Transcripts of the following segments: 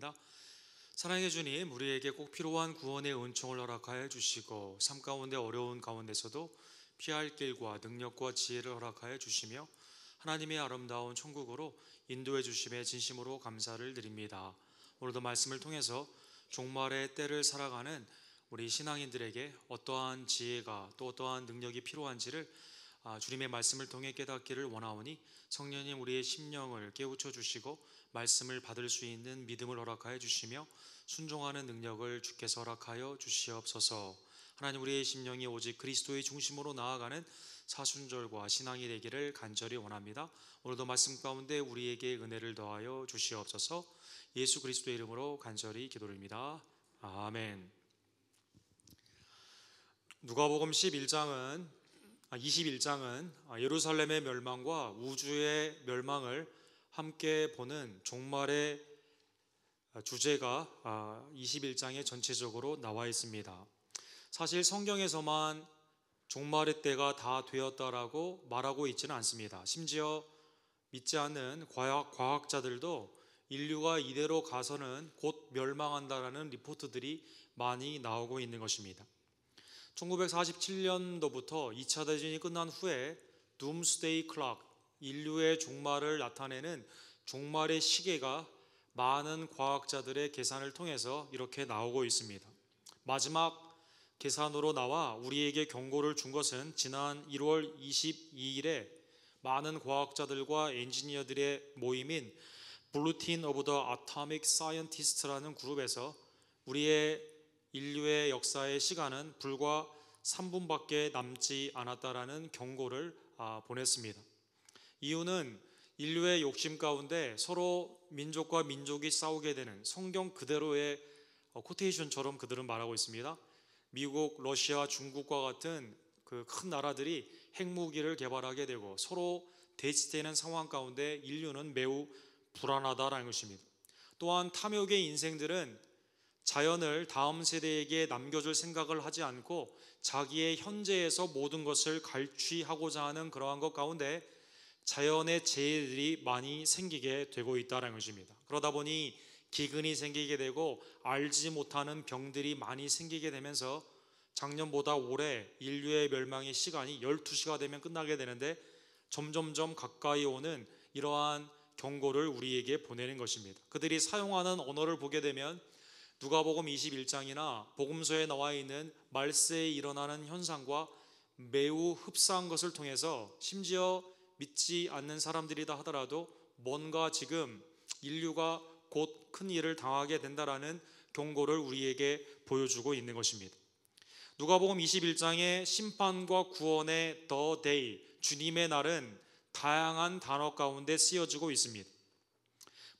기도드립니다. 사랑의 주님, 우리에게 꼭 필요한 구원의 은총을 허락하여 주시고 삶 가운데 어려운 가운데서도 피할 길과 능력과 지혜를 허락하여 주시며 하나님의 아름다운 천국으로 인도해 주심에 진심으로 감사를 드립니다. 오늘도 말씀을 통해서 종말의 때를 살아가는 우리 신앙인들에게 어떠한 지혜가 또 어떠한 능력이 필요한지를 주님의 말씀을 통해 깨닫기를 원하오니 성령님 우리의 심령을 깨우쳐 주시고 말씀을 받을 수 있는 믿음을 허락하여 주시며 순종하는 능력을 주께서 허락하여 주시옵소서. 하나님, 우리의 심령이 오직 그리스도의 중심으로 나아가는 사순절과 신앙이 되기를 간절히 원합니다. 오늘도 말씀 가운데 우리에게 은혜를 더하여 주시옵소서. 예수 그리스도의 이름으로 간절히 기도드립니다. 아멘. 누가복음 21장은 예루살렘의 멸망과 우주의 멸망을 함께 보는 종말의 주제가 21장에 전체적으로 나와 있습니다. 사실 성경에서만 종말의 때가 다 되었다라고 말하고 있지는 않습니다. 심지어 믿지 않는 과학자들도 인류가 이대로 가서는 곧 멸망한다라는 리포트들이 많이 나오고 있는 것입니다. 1947년도부터 2차 대전이 끝난 후에 둠스데이 클락, 인류의 종말을 나타내는 종말의 시계가 많은 과학자들의 계산을 통해서 이렇게 나오고 있습니다. 마지막 계산으로 나와 우리에게 경고를 준 것은 지난 1월 22일에 많은 과학자들과 엔지니어들의 모임인 Bulletin of the Atomic Scientists라는 그룹에서 우리의 인류의 역사의 시간은 불과 3분밖에 남지 않았다라는 경고를 보냈습니다. 이유는 인류의 욕심 가운데 서로 민족과 민족이 싸우게 되는 성경 그대로의 코테이션처럼 그들은 말하고 있습니다. 미국, 러시아, 중국과 같은 그 큰 나라들이 핵무기를 개발하게 되고 서로 대치되는 상황 가운데 인류는 매우 불안하다라는 것입니다. 또한 탐욕의 인생들은 자연을 다음 세대에게 남겨줄 생각을 하지 않고 자기의 현재에서 모든 것을 갈취하고자 하는 그러한 것 가운데 자연의 재해들이 많이 생기게 되고 있다는 것입니다. 그러다 보니 기근이 생기게 되고 알지 못하는 병들이 많이 생기게 되면서 작년보다 올해 인류의 멸망의 시간이 12시가 되면 끝나게 되는데 점점점 가까이 오는 이러한 경고를 우리에게 보내는 것입니다. 그들이 사용하는 언어를 보게 되면 누가복음 21장이나 복음서에 나와 있는 말세에 일어나는 현상과 매우 흡사한 것을 통해서 심지어 믿지 않는 사람들이다 하더라도 뭔가 지금 인류가 곧 큰 일을 당하게 된다라는 경고를 우리에게 보여주고 있는 것입니다. 누가복음 21장의 심판과 구원의 The Day, 주님의 날은 다양한 단어 가운데 쓰여지고 있습니다.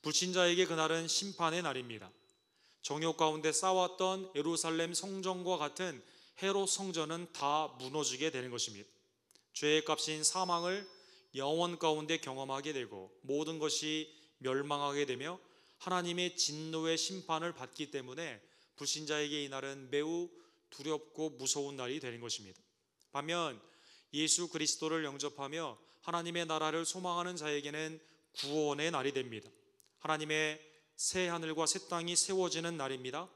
불신자에게 그날은 심판의 날입니다. 정욕 가운데 쌓았던 예루살렘 성전과 같은 헤롯 성전은 다 무너지게 되는 것입니다. 죄의 값인 사망을 영원 가운데 경험하게 되고 모든 것이 멸망하게 되며 하나님의 진노의 심판을 받기 때문에 불신자에게 이 날은 매우 두렵고 무서운 날이 되는 것입니다. 반면 예수 그리스도를 영접하며 하나님의 나라를 소망하는 자에게는 구원의 날이 됩니다. 하나님의 새 하늘과 새 땅이 세워지는 날입니다.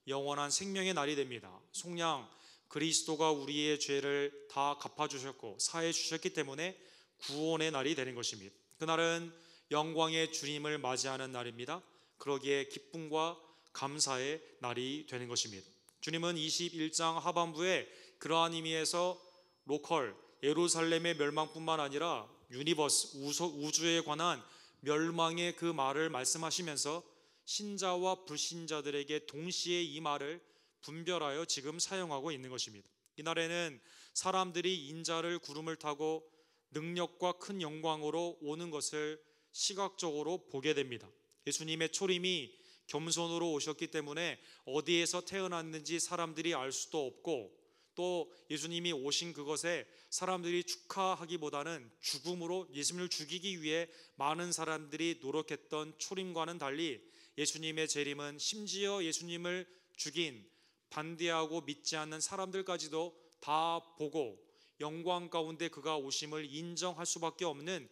영원한 생명의 날이 됩니다. 속량 그리스도가 우리의 죄를 다 갚아주셨고 사해 주셨기 때문에 구원의 날이 되는 것입니다. 그날은 영광의 주님을 맞이하는 날입니다. 그러기에 기쁨과 감사의 날이 되는 것입니다. 주님은 21장 하반부에 그러한 의미에서 로컬 예루살렘의 멸망뿐만 아니라 유니버스 우주에 관한 멸망의 그 말을 말씀하시면서 신자와 불신자들에게 동시에 이 말을 분별하여 지금 사용하고 있는 것입니다. 이날에는 사람들이 인자를 구름을 타고 능력과 큰 영광으로 오는 것을 시각적으로 보게 됩니다. 예수님의 초림이 겸손으로 오셨기 때문에 어디에서 태어났는지 사람들이 알 수도 없고 또 예수님이 오신 그것에 사람들이 축하하기보다는 죽음으로 예수님을 죽이기 위해 많은 사람들이 노력했던 초림과는 달리 예수님의 재림은 심지어 예수님을 죽인 반대하고 믿지 않는 사람들까지도 다 보고 영광 가운데 그가 오심을 인정할 수밖에 없는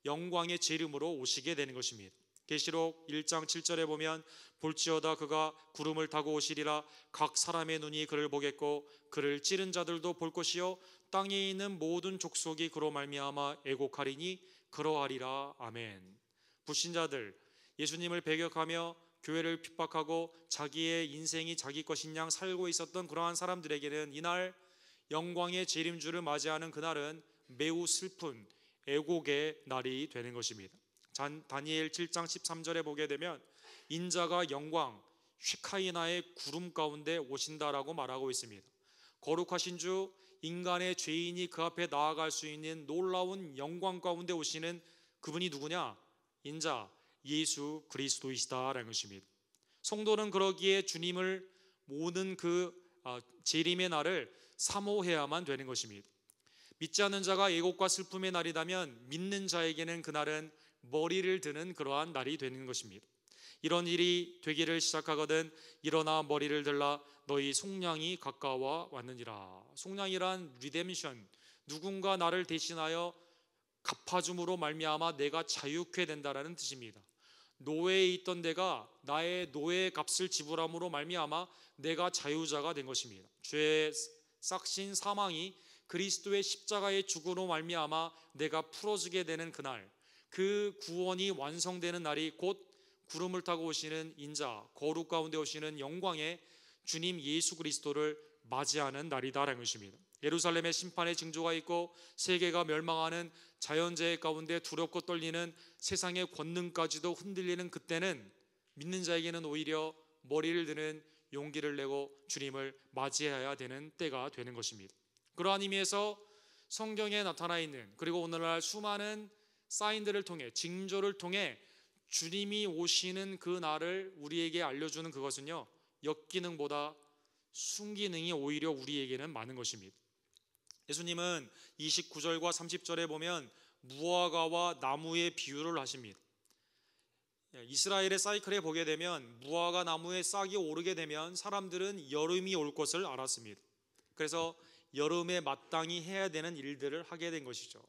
영광의 재림으로 오시게 되는 것입니다. 계시록 1장 7절에 보면 볼지어다 그가 구름을 타고 오시리라. 각 사람의 눈이 그를 보겠고 그를 찌른 자들도 볼 것이요 땅에 있는 모든 족속이 그로 말미암아 애곡하리니 그러하리라. 아멘. 불신자들, 예수님을 배격하며 교회를 핍박하고 자기의 인생이 자기 것인 양 살고 있었던 그러한 사람들에게는 이날 영광의 재림주를 맞이하는 그날은 매우 슬픈 애곡의 날이 되는 것입니다. 다니엘 7장 13절에 보게 되면 인자가 영광 휘카이나의 구름 가운데 오신다라고 말하고 있습니다. 거룩하신 주, 인간의 죄인이 그 앞에 나아갈 수 있는 놀라운 영광 가운데 오시는 그분이 누구냐? 인자 예수 그리스도이시다라는 것입니다. 성도는 그러기에 주님을 모든 그 재림의 날을 사모해야만 되는 것입니다. 믿지 않는 자가 애곡과 슬픔의 날이라면 믿는 자에게는 그날은 머리를 드는 그러한 날이 되는 것입니다. 이런 일이 되기를 시작하거든 일어나 머리를 들라 너희 속량이 가까워 왔느니라. 속량이란 리뎀션, 누군가 나를 대신하여 갚아줌으로 말미암아 내가 자유케 된다라는 뜻입니다. 노예에 있던 내가 나의 노예의 값을 지불함으로 말미암아 내가 자유자가 된 것입니다. 죄의 싹신 사망이 그리스도의 십자가의 죽음으로 말미암아 내가 풀어지게 되는 그날, 그 구원이 완성되는 날이 곧 구름을 타고 오시는 인자, 거룩 가운데 오시는 영광의 주님 예수 그리스도를 맞이하는 날이다라는 것입니다. 예루살렘의 심판의 징조가 있고 세계가 멸망하는 자연재해 가운데 두렵고 떨리는 세상의 권능까지도 흔들리는 그때는 믿는 자에게는 오히려 머리를 드는 용기를 내고 주님을 맞이해야 되는 때가 되는 것입니다. 그러한 의미에서 성경에 나타나 있는, 그리고 오늘날 수많은 사인들을 통해, 징조를 통해 주님이 오시는 그 날을 우리에게 알려주는 그것은요, 역기능보다 순기능이 오히려 우리에게는 많은 것입니다. 예수님은 29절과 30절에 보면 무화과와 나무의 비유를 하십니다. 이스라엘의 사이클에 보게 되면 무화과 나무에 싹이 오르게 되면 사람들은 여름이 올 것을 알았습니다. 그래서 여름에 마땅히 해야 되는 일들을 하게 된 것이죠.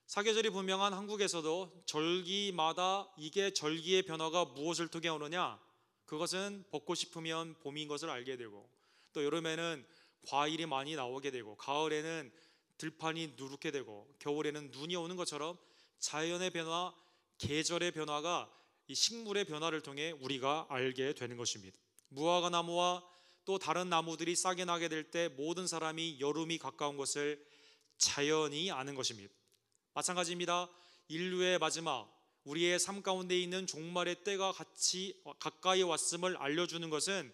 사계절이 분명한 한국에서도 절기마다 이게 절기의 변화가 무엇을 통해 오느냐? 그것은 벚꽃이 피면 봄인 것을 알게 되고, 또 여름에는 과일이 많이 나오게 되고, 가을에는 들판이 누렇게 되고, 겨울에는 눈이 오는 것처럼 자연의 변화, 계절의 변화가 이 식물의 변화를 통해 우리가 알게 되는 것입니다. 무화과 나무와 또 다른 나무들이 싹이 나게 될 때 모든 사람이 여름이 가까운 것을 자연히 아는 것입니다. 마찬가지입니다. 인류의 마지막, 우리의 삶 가운데 있는 종말의 때가 가까이 왔음을 알려주는 것은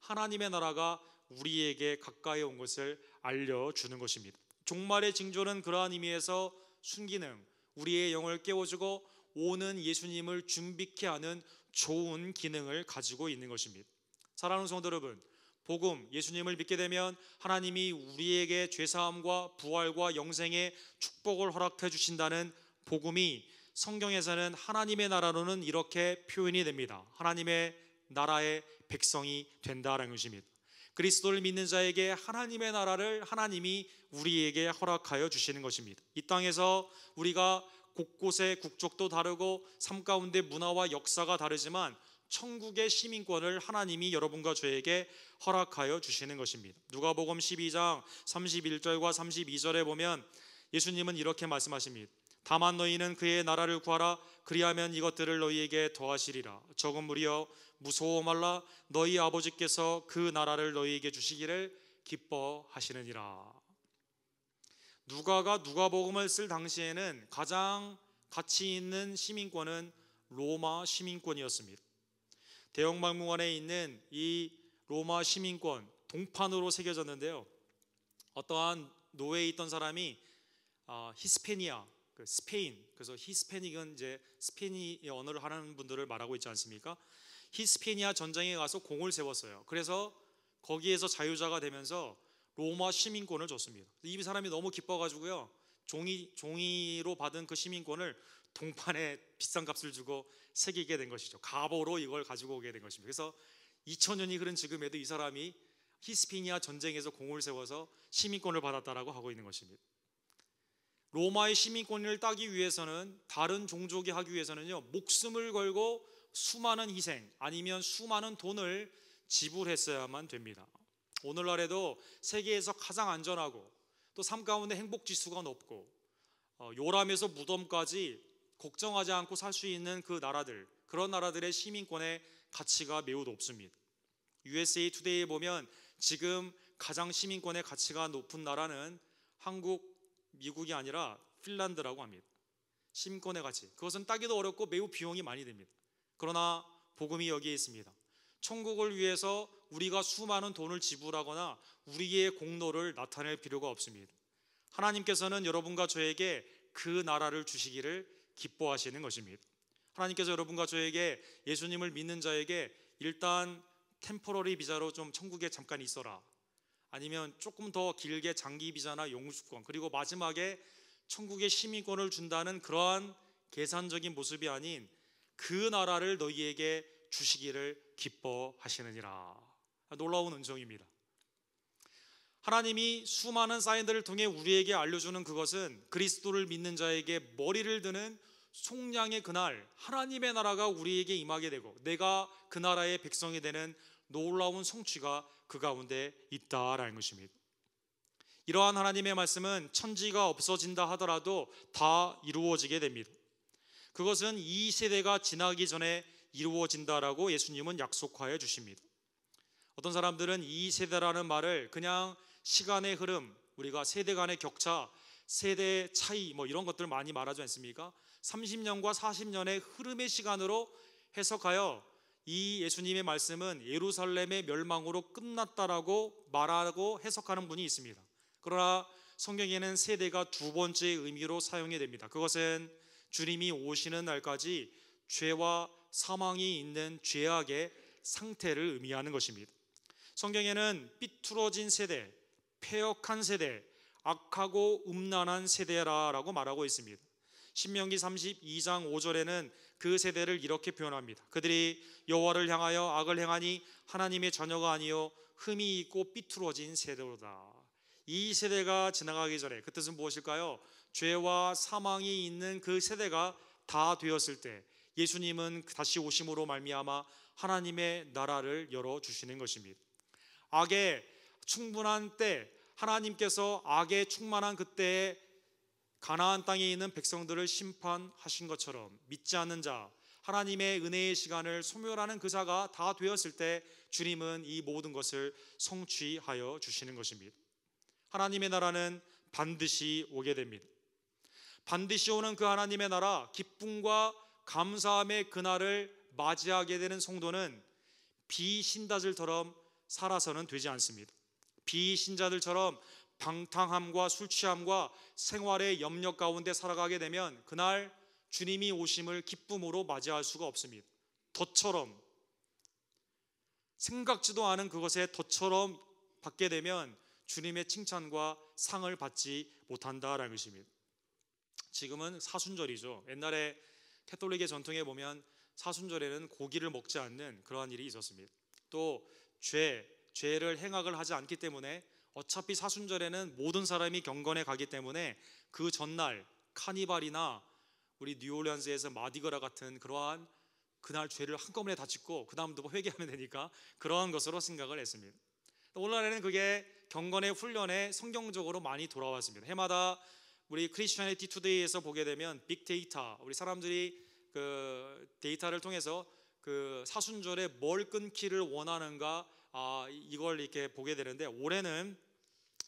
하나님의 나라가 우리에게 가까이 온 것을 알려주는 것입니다. 종말의 징조는 그러한 의미에서 순기능, 우리의 영을 깨워주고 오는 예수님을 준비케 하는 좋은 기능을 가지고 있는 것입니다. 사랑하는 성도 여러분, 복음, 예수님을 믿게 되면 하나님이 우리에게 죄사함과 부활과 영생의 축복을 허락해 주신다는 복음이 성경에서는 하나님의 나라로는 이렇게 표현이 됩니다. 하나님의 나라의 백성이 된다는 것입니다. 그리스도를 믿는 자에게 하나님의 나라를 하나님이 우리에게 허락하여 주시는 것입니다. 이 땅에서 우리가 곳곳의 국적도 다르고 삶 가운데 문화와 역사가 다르지만 천국의 시민권을 하나님이 여러분과 저에게 허락하여 주시는 것입니다. 누가복음 12장 31절과 32절에 보면 예수님은 이렇게 말씀하십니다. 다만 너희는 그의 나라를 구하라. 그리하면 이것들을 너희에게 더하시리라. 적은 무리여 무서워 말라. 너희 아버지께서 그 나라를 너희에게 주시기를 기뻐하시느니라. 누가가 누가복음을 쓸 당시에는 가장 가치 있는 시민권은 로마 시민권이었습니다. 대형박물관에 있는 이 로마 시민권 동판으로 새겨졌는데요, 어떠한 노예에 있던 사람이 히스패니아, 스페인, 그래서 히스패닉은 이제 스페인의 언어를 하는 분들을 말하고 있지 않습니까? 히스패니아 전쟁에 가서 공을 세웠어요. 그래서 거기에서 자유자가 되면서 로마 시민권을 줬습니다. 이 사람이 너무 기뻐가지고요, 종이로 받은 그 시민권을 동판에 비싼 값을 주고 새기게 된 것이죠. 갑오로 이걸 가지고 오게 된 것입니다. 그래서 2000년이 흐른 지금에도 이 사람이 히스패니아 전쟁에서 공을 세워서 시민권을 받았다라고 하고 있는 것입니다. 로마의 시민권을 따기 위해서는, 다른 종족이 하기 위해서는요, 목숨을 걸고 수많은 희생 아니면 수많은 돈을 지불했어야만 됩니다. 오늘날에도 세계에서 가장 안전하고 또 삶 가운데 행복 지수가 높고 요람에서 무덤까지 걱정하지 않고 살 수 있는 그 나라들, 그런 나라들의 시민권의 가치가 매우 높습니다. USA 투데이에 보면 지금 가장 시민권의 가치가 높은 나라는 한국, 미국이 아니라 핀란드라고 합니다. 시민권의 가치, 그것은 따기도 어렵고 매우 비용이 많이 듭니다. 그러나 복음이 여기에 있습니다. 천국을 위해서 우리가 수많은 돈을 지불하거나 우리의 공로를 나타낼 필요가 없습니다. 하나님께서는 여러분과 저에게 그 나라를 주시기를 기뻐하시는 것입니다. 하나님께서 여러분과 저에게, 예수님을 믿는 자에게 일단 템포러리 비자로 좀 천국에 잠깐 있어라, 아니면 조금 더 길게 장기 비자나 영주권, 그리고 마지막에 천국의 시민권을 준다는 그러한 계산적인 모습이 아닌 그 나라를 너희에게 주시기를 기뻐하시느니라. 놀라운 은총입니다. 하나님이 수많은 사인들을 통해 우리에게 알려주는 그것은 그리스도를 믿는 자에게 머리를 드는 속량의 그날, 하나님의 나라가 우리에게 임하게 되고 내가 그 나라의 백성이 되는 놀라운 성취가 그 가운데 있다라는 것입니다. 이러한 하나님의 말씀은 천지가 없어진다 하더라도 다 이루어지게 됩니다. 그것은 이 세대가 지나기 전에 이루어진다라고 예수님은 약속하여 주십니다. 어떤 사람들은 이 세대라는 말을 그냥 시간의 흐름, 우리가 세대 간의 격차, 세대 차이 이런 것들 많이 말하지 않습니까? 30년과 40년의 흐름의 시간으로 해석하여 이 예수님의 말씀은 예루살렘의 멸망으로 끝났다라고 말하고 해석하는 분이 있습니다. 그러나 성경에는 세대가 두 번째 의미로 사용이 됩니다. 그것은 주님이 오시는 날까지 죄와 사망이 있는 죄악의 상태를 의미하는 것입니다. 성경에는 삐뚤어진 세대, 패역한 세대, 악하고 음란한 세대라고 말하고 있습니다. 신명기 32장 5절에는 그 세대를 이렇게 표현합니다. 그들이 여호와를 향하여 악을 행하니 하나님의 자녀가 아니요 흠이 있고 삐뚤어진 세대로다. 이 세대가 지나가기 전에, 그 뜻은 무엇일까요? 죄와 사망이 있는 그 세대가 다 되었을 때 예수님은 다시 오심으로 말미암아 하나님의 나라를 열어주시는 것입니다. 악에 충분한 때, 하나님께서 악에 충만한 그때에 가나안 땅에 있는 백성들을 심판하신 것처럼 믿지 않는 자, 하나님의 은혜의 시간을 소멸하는 그 자가 다 되었을 때 주님은 이 모든 것을 성취하여 주시는 것입니다. 하나님의 나라는 반드시 오게 됩니다. 반드시 오는 그 하나님의 나라, 기쁨과 감사함의 그날을 맞이하게 되는 성도는 비신자들처럼 살아서는 되지 않습니다. 비신자들처럼 방탕함과 술 취함과 생활의 염려 가운데 살아가게 되면 그날 주님이 오심을 기쁨으로 맞이할 수가 없습니다. 덫처럼, 생각지도 않은 그것에 덫처럼 받게 되면 주님의 칭찬과 상을 받지 못한다라는 것입니다. 지금은 사순절이죠. 옛날에 캐톨릭의 전통에 보면 사순절에는 고기를 먹지 않는 그러한 일이 있었습니다. 또 죄를 행악을 하지 않기 때문에 어차피 사순절에는 모든 사람이 경건에 가기 때문에 그 전날 카니발이나 우리 뉴올리언스에서 마디그라 같은 그러한 그날 죄를 한꺼번에 다 짓고 그 다음도 회개하면 되니까 그러한 것으로 생각을 했습니다. 오늘날에는 그게 경건의 훈련에 성경적으로 많이 돌아왔습니다. 해마다 우리 크리스천애티 투데이에서 보게 되면 빅데이터, 우리 사람들이 그 데이터를 통해서 그 사순절에 뭘 끊기를 원하는가, 이걸 이렇게 보게 되는데, 올해는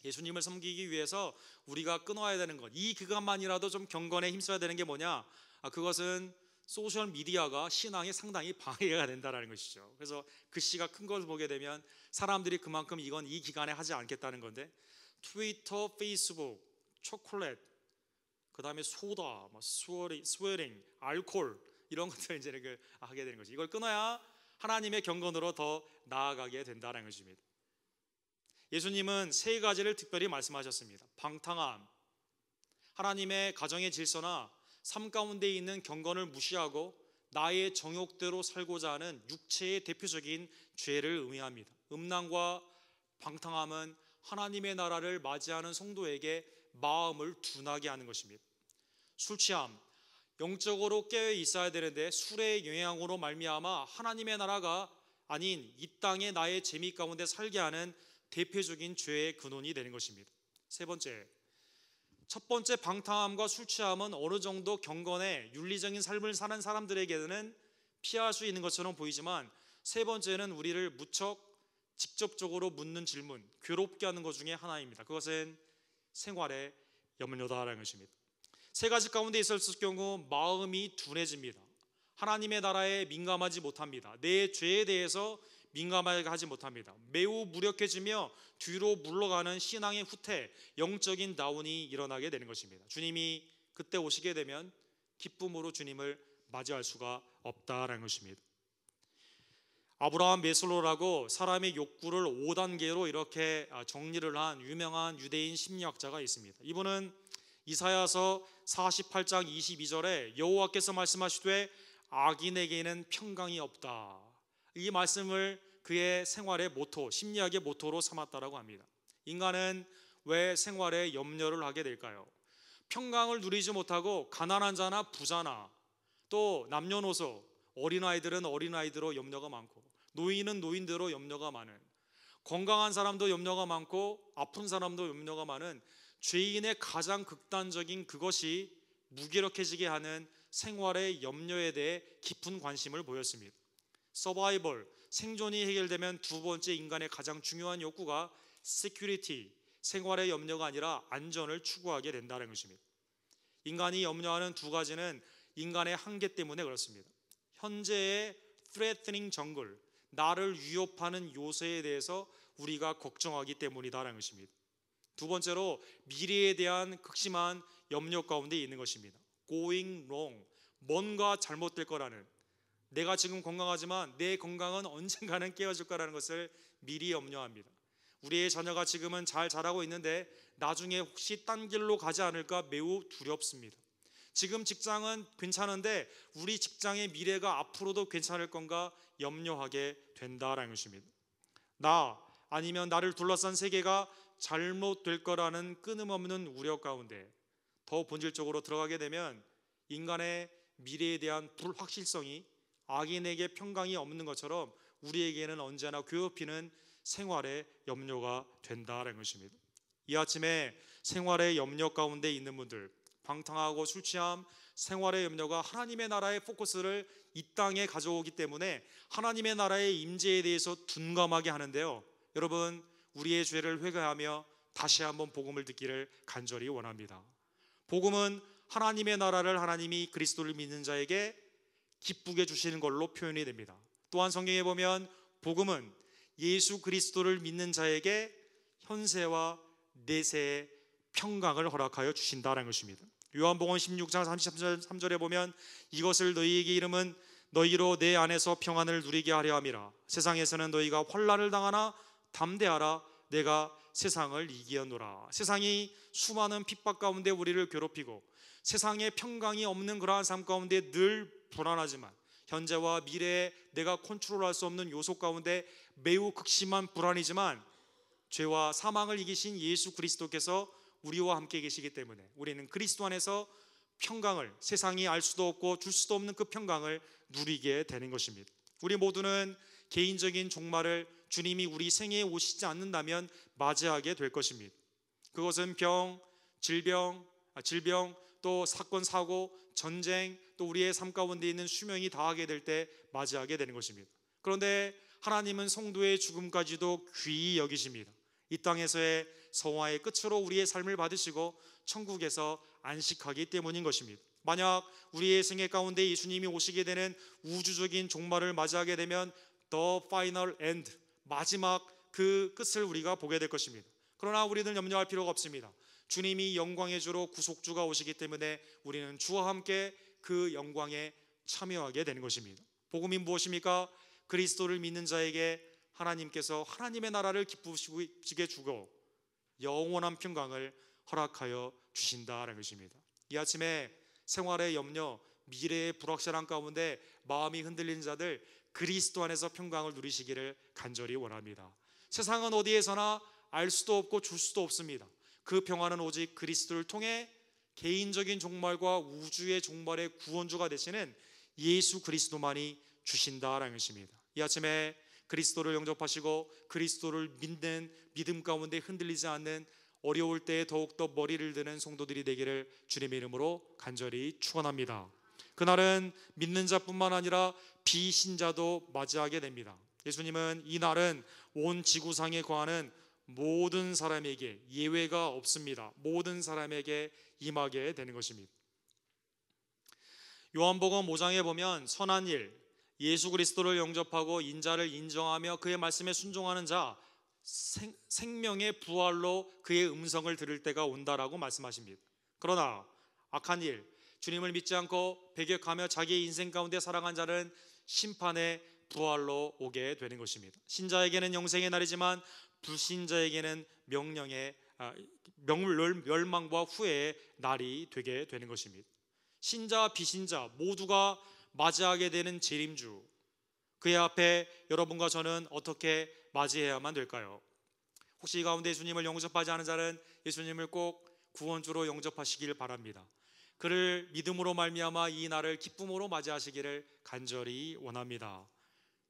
예수님을 섬기기 위해서 우리가 끊어야 되는 것, 이 기간만이라도 좀 경건에 힘써야 되는 게 뭐냐? 그것은 소셜 미디어가 신앙에 상당히 방해가 된다는 것이죠. 그래서 글씨가 큰 걸 보게 되면 사람들이 그만큼 이건 이 기간에 하지 않겠다는 건데, 트위터, 페이스북, 초콜릿, 그 다음에 소다, 스웨링, 알코올 이런 것들 이제 하게 되는 거죠. 이걸 끊어야 하나님의 경건으로 더 나아가게 된다는 것입니다. 예수님은 세 가지를 특별히 말씀하셨습니다. 방탕함, 하나님의 가정의 질서나 삶 가운데 있는 경건을 무시하고 나의 정욕대로 살고자 하는 육체의 대표적인 죄를 의미합니다. 음란과 방탕함은 하나님의 나라를 맞이하는 성도에게 마음을 둔하게 하는 것입니다. 술 취함, 영적으로 깨어 있어야 되는데 술의 영향으로 말미암아 하나님의 나라가 아닌 이 땅의 나의 재미 가운데 살게 하는 대표적인 죄의 근원이 되는 것입니다. 세 번째, 첫 번째 방탕함과 술 취함은 어느 정도 경건의 윤리적인 삶을 사는 사람들에게는 피할 수 있는 것처럼 보이지만, 세 번째는 우리를 무척 직접적으로 묻는 질문, 괴롭게 하는 것 중에 하나입니다. 그것은 생활의 염려다라는 것입니다. 세 가지 가운데 있었을 경우 마음이 둔해집니다. 하나님의 나라에 민감하지 못합니다. 내 죄에 대해서 민감하게 하지 못합니다. 매우 무력해지며 뒤로 물러가는 신앙의 후퇴, 영적인 다운이 일어나게 되는 것입니다. 주님이 그때 오시게 되면 기쁨으로 주님을 맞이할 수가 없다라는 것입니다. 아브라함 메슬로라고 사람의 욕구를 5단계로 이렇게 정리를 한 유명한 유대인 심리학자가 있습니다. 이분은 이사야서 48장 22절에 여호와께서 말씀하시되 악인에게는 평강이 없다, 이 말씀을 그의 생활의 모토, 심리학의 모토로 삼았다라고 합니다. 인간은 왜 생활에 염려를 하게 될까요? 평강을 누리지 못하고 가난한 자나 부자나 또 남녀노소, 어린아이들은 어린아이대로 염려가 많고 노인은 노인대로 염려가 많은, 건강한 사람도 염려가 많고 아픈 사람도 염려가 많은 죄인의 가장 극단적인 그것이 무기력해지게 하는 생활의 염려에 대해 깊은 관심을 보였습니다. 서바이벌, 생존이 해결되면 두 번째 인간의 가장 중요한 욕구가 security, 생활의 염려가 아니라 안전을 추구하게 된다는 것입니다. 인간이 염려하는 두 가지는 인간의 한계 때문에 그렇습니다. 현재의 threatening jungle, 나를 위협하는 요소에 대해서 우리가 걱정하기 때문이다라는 것입니다. 두 번째로 미래에 대한 극심한 염려 가운데 있는 것입니다. going wrong, 뭔가 잘못될 거라는, 내가 지금 건강하지만 내 건강은 언젠가는 깨어질 거라는 것을 미리 염려합니다. 우리의 자녀가 지금은 잘 자라고 있는데 나중에 혹시 딴 길로 가지 않을까 매우 두렵습니다. 지금 직장은 괜찮은데 우리 직장의 미래가 앞으로도 괜찮을 건가 염려하게 된다라는 것입니다. 나 아니면 나를 둘러싼 세계가 잘못될 거라는 끊임없는 우려 가운데 더 본질적으로 들어가게 되면 인간의 미래에 대한 불확실성이 악인에게 평강이 없는 것처럼 우리에게는 언제나 괴롭히는 생활의 염려가 된다는 것입니다. 이 아침에 생활의 염려 가운데 있는 분들, 방탕하고 술 취함, 생활의 염려가 하나님의 나라의 포커스를 이 땅에 가져오기 때문에 하나님의 나라의 임재에 대해서 둔감하게 하는데요, 여러분, 우리의 죄를 회개하며 다시 한번 복음을 듣기를 간절히 원합니다. 복음은 하나님의 나라를 하나님이 그리스도를 믿는 자에게 기쁘게 주시는 걸로 표현이 됩니다. 또한 성경에 보면 복음은 예수 그리스도를 믿는 자에게 현세와 내세의 평강을 허락하여 주신다는 것입니다. 요한복음 16장 33절에 보면 이것을 너희에게 이름은 너희로 내 안에서 평안을 누리게 하려 함이라. 세상에서는 너희가 환난을 당하나 담대하라, 내가 세상을 이기었노라. 세상이 수많은 핍박 가운데 우리를 괴롭히고 세상에 평강이 없는 그러한 삶 가운데 늘 불안하지만 현재와 미래에 내가 컨트롤할 수 없는 요소 가운데 매우 극심한 불안이지만 죄와 사망을 이기신 예수 그리스도께서 우리와 함께 계시기 때문에 우리는 그리스도 안에서 평강을, 세상이 알 수도 없고 줄 수도 없는 그 평강을 누리게 되는 것입니다. 우리 모두는 개인적인 종말을 주님이 우리 생애에 오시지 않는다면 맞이하게 될 것입니다. 그것은 병, 질병, 또 사건, 사고, 전쟁, 또 우리의 삶 가운데 있는 수명이 다하게 될 때 맞이하게 되는 것입니다. 그런데 하나님은 성도의 죽음까지도 귀히 여기십니다. 이 땅에서의 성화의 끝으로 우리의 삶을 받으시고 천국에서 안식하기 때문인 것입니다. 만약 우리의 생애 가운데 예수님이 오시게 되는 우주적인 종말을 맞이하게 되면 The final end, 마지막 그 끝을 우리가 보게 될 것입니다. 그러나 우리는 염려할 필요가 없습니다. 주님이 영광의 주로 구속주가 오시기 때문에 우리는 주와 함께 그 영광에 참여하게 되는 것입니다. 복음이 무엇입니까? 그리스도를 믿는 자에게 하나님께서 하나님의 나라를 기쁘시게 주고 영원한 평강을 허락하여 주신다는 것입니다. 이 아침에 생활의 염려, 미래의 불확실한 가운데 마음이 흔들린 자들, 그리스도 안에서 평강을 누리시기를 간절히 원합니다. 세상은 어디에서나 알 수도 없고 줄 수도 없습니다. 그 평화는 오직 그리스도를 통해 개인적인 종말과 우주의 종말의 구원주가 되시는 예수 그리스도만이 주신다라는 것입니다. 이 아침에 그리스도를 영접하시고 그리스도를 믿는 믿음 가운데 흔들리지 않는 어려울 때에 더욱더 머리를 드는 성도들이 되기를 주님의 이름으로 간절히 축원합니다. 그날은 믿는 자뿐만 아니라 비신자도 맞이하게 됩니다. 예수님은 이 날은 온 지구상에 거하는 모든 사람에게 예외가 없습니다. 모든 사람에게 임하게 되는 것입니다. 요한복음 5장에 보면 선한 일, 예수 그리스도를 영접하고 인자를 인정하며 그의 말씀에 순종하는 자, 생명의 부활로 그의 음성을 들을 때가 온다라고 말씀하십니다. 그러나 악한 일, 주님을 믿지 않고 배격하며 자기의 인생 가운데 살아간 자는 심판의 부활로 오게 되는 것입니다. 신자에게는 영생의 날이지만 불신자에게는 멸망과 후회의 날이 되게 되는 것입니다. 신자 비신자 모두가 맞이하게 되는 재림주, 그의 앞에 여러분과 저는 어떻게 맞이해야만 될까요? 혹시 이 가운데 예수님을 영접하지 않은 자는 예수님을 꼭 구원주로 영접하시길 바랍니다. 그를 믿음으로 말미암아 이 날을 기쁨으로 맞이하시기를 간절히 원합니다.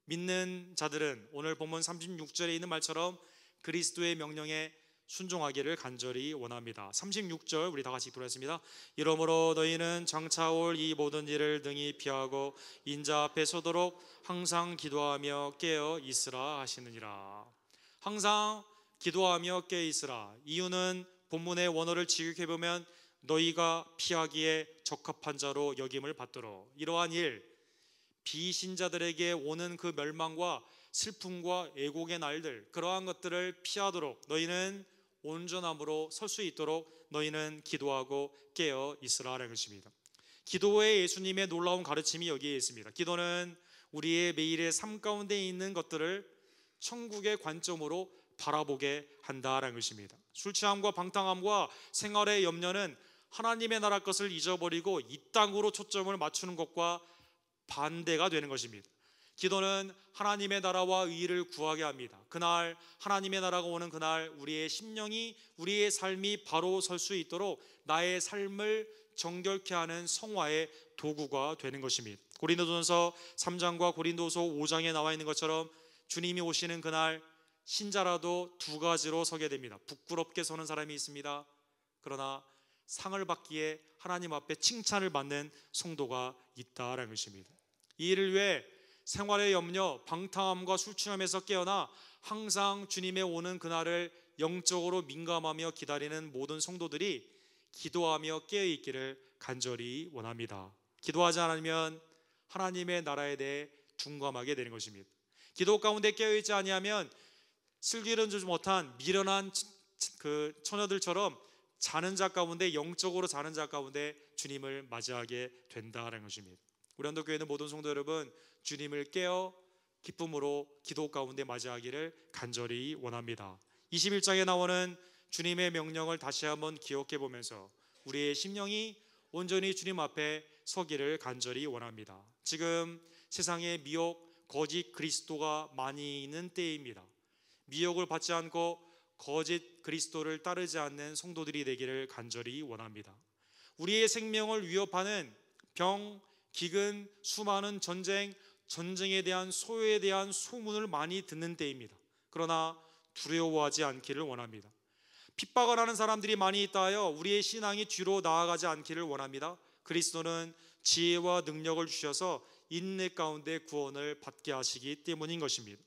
믿는 자들은 오늘 본문 36절에 있는 말처럼 그리스도의 명령에 순종하기를 간절히 원합니다. 36절 우리 다 같이 읽도록 이러므로 너희는 장차 올 이 모든 일을 등이 피하고 인자 앞에 서도록 항상 기도하며 깨어 있으라 하시느니라. 항상 기도하며 깨어 있으라. 이유는 본문의 원어를 직역해보면 너희가 피하기에 적합한 자로 여김을 받도록, 이러한 일, 비신자들에게 오는 그 멸망과 슬픔과 애곡의 날들, 그러한 것들을 피하도록 너희는 온전함으로 설 수 있도록 너희는 기도하고 깨어 있으라는 것입니다. 기도의 예수님의 놀라운 가르침이 여기에 있습니다. 기도는 우리의 매일의 삶 가운데 있는 것들을 천국의 관점으로 바라보게 한다라는 것입니다. 술 취함과 방탕함과 생활의 염려는 하나님의 나라 것을 잊어버리고 이 땅으로 초점을 맞추는 것과 반대가 되는 것입니다. 기도는 하나님의 나라와 의를 구하게 합니다. 그날 하나님의 나라가 오는 그날 우리의 심령이, 우리의 삶이 바로 설 수 있도록 나의 삶을 정결케 하는 성화의 도구가 되는 것입니다. 고린도전서 3장과 고린도서 5장에 나와 있는 것처럼 주님이 오시는 그날 신자라도 두 가지로 서게 됩니다. 부끄럽게 서는 사람이 있습니다. 그러나 상을 받기에 하나님 앞에 칭찬을 받는 성도가 있다라는 것입니다. 이 일을 위해 생활의 염려, 방탕함과 술 취함에서 깨어나 항상 주님의 오는 그날을 영적으로 민감하며 기다리는 모든 성도들이 기도하며 깨어있기를 간절히 원합니다. 기도하지 않으면 하나님의 나라에 대해 둔감하게 되는 것입니다. 기도 가운데 깨어있지 아니하면 슬기를 주지 못한 미련한 그 처녀들처럼 자는 자 가운데, 영적으로 자는 자 가운데 주님을 맞이하게 된다는 것입니다. 우리 한독교회는 모든 성도 여러분, 주님을 깨어 기쁨으로 기도 가운데 맞이하기를 간절히 원합니다. 21장에 나오는 주님의 명령을 다시 한번 기억해 보면서 우리의 심령이 온전히 주님 앞에 서기를 간절히 원합니다. 지금 세상에 미혹, 거짓 그리스도가 많이 있는 때입니다. 미혹을 받지 않고 거짓 그리스도를 따르지 않는 성도들이 되기를 간절히 원합니다. 우리의 생명을 위협하는 병, 기근, 수많은 전쟁에 대한 소요에 대한 소문을 많이 듣는 때입니다. 그러나 두려워하지 않기를 원합니다. 핍박을 하는 사람들이 많이 있다 하여 우리의 신앙이 뒤로 나아가지 않기를 원합니다. 그리스도는 지혜와 능력을 주셔서 인내 가운데 구원을 받게 하시기 때문인 것입니다.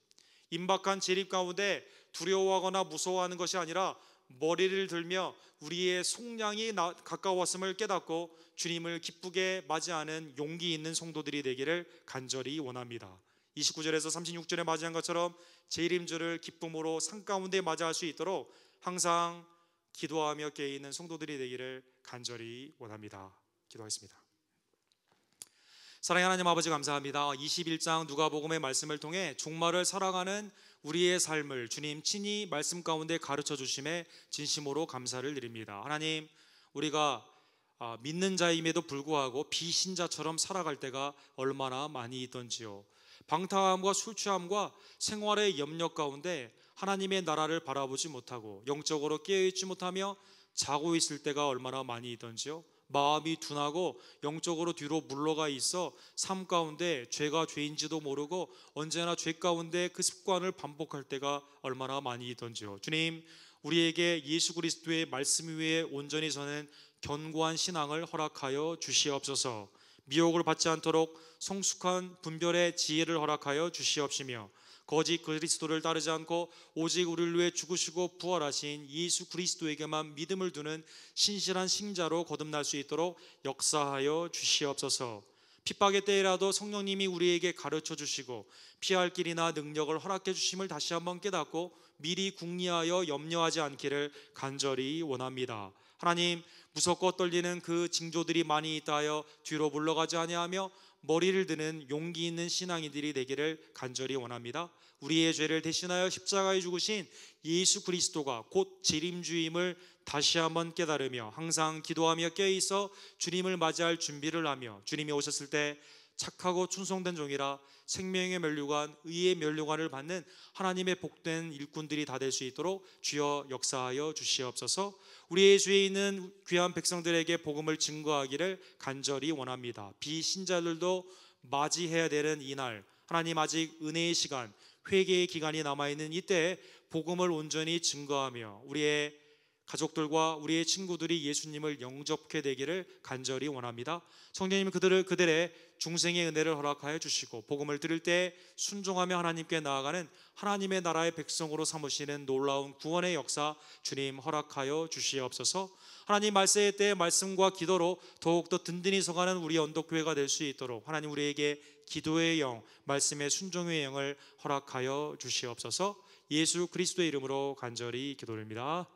임박한 재림 가운데 두려워하거나 무서워하는 것이 아니라 머리를 들며 우리의 속량이 가까웠음을 깨닫고 주님을 기쁘게 맞이하는 용기 있는 성도들이 되기를 간절히 원합니다. 29절에서 36절에 맞이한 것처럼 재림주를 기쁨으로 산 가운데 맞이할 수 있도록 항상 기도하며 깨어있는 성도들이 되기를 간절히 원합니다. 기도하겠습니다. 사랑의 하나님 아버지, 감사합니다. 21장 누가복음의 말씀을 통해 종말을 살아가는 우리의 삶을 주님 친히 말씀 가운데 가르쳐 주심에 진심으로 감사를 드립니다. 하나님, 우리가 믿는 자임에도 불구하고 비신자처럼 살아갈 때가 얼마나 많이 있던지요. 방탕함과 술 취함과 생활의 염려 가운데 하나님의 나라를 바라보지 못하고 영적으로 깨어있지 못하며 자고 있을 때가 얼마나 많이 있던지요. 마음이 둔하고 영적으로 뒤로 물러가 있어 삶 가운데 죄가 죄인지도 모르고 언제나 죄 가운데 그 습관을 반복할 때가 얼마나 많이 있던지요. 주님, 우리에게 예수 그리스도의 말씀 위에 온전히 서는 견고한 신앙을 허락하여 주시옵소서. 미혹을 받지 않도록 성숙한 분별의 지혜를 허락하여 주시옵시며, 거짓 그리스도를 따르지 않고 오직 우리를 위해 죽으시고 부활하신 예수 그리스도에게만 믿음을 두는 신실한 신자로 거듭날 수 있도록 역사하여 주시옵소서. 핍박의 때라도 성령님이 우리에게 가르쳐 주시고 피할 길이나 능력을 허락해 주심을 다시 한번 깨닫고 미리 궁리하여 염려하지 않기를 간절히 원합니다. 하나님, 무섭고 떨리는 그 징조들이 많이 있다 하여 뒤로 물러가지 아니하며 머리를 드는 용기 있는 신앙인들이 되기를 간절히 원합니다. 우리의 죄를 대신하여 십자가에 죽으신 예수 그리스도가 곧 재림주임을 다시 한번 깨달으며 항상 기도하며 깨어있어 주님을 맞이할 준비를 하며, 주님이 오셨을 때 착하고 충성된 종이라 생명의 면류관, 의의 면류관을 받는 하나님의 복된 일꾼들이 다 될 수 있도록 주여 역사하여 주시옵소서. 우리의 주에 있는 귀한 백성들에게 복음을 증거하기를 간절히 원합니다. 비신자들도 맞이해야 되는 이날, 하나님 아직 은혜의 시간, 회개의 기간이 남아있는 이때에 복음을 온전히 증거하며 우리의 가족들과 우리의 친구들이 예수님을 영접하게 되기를 간절히 원합니다. 성령님, 그들의 중생의 은혜를 허락하여 주시고 복음을 들을 때 순종하며 하나님께 나아가는 하나님의 나라의 백성으로 삼으시는 놀라운 구원의 역사 주님 허락하여 주시옵소서. 하나님, 말세의 때 말씀과 기도로 더욱더 든든히 서가는 우리 언덕교회가 될 수 있도록 하나님 우리에게 기도의 영, 말씀의 순종의 영을 허락하여 주시옵소서. 예수 그리스도의 이름으로 간절히 기도드립니다.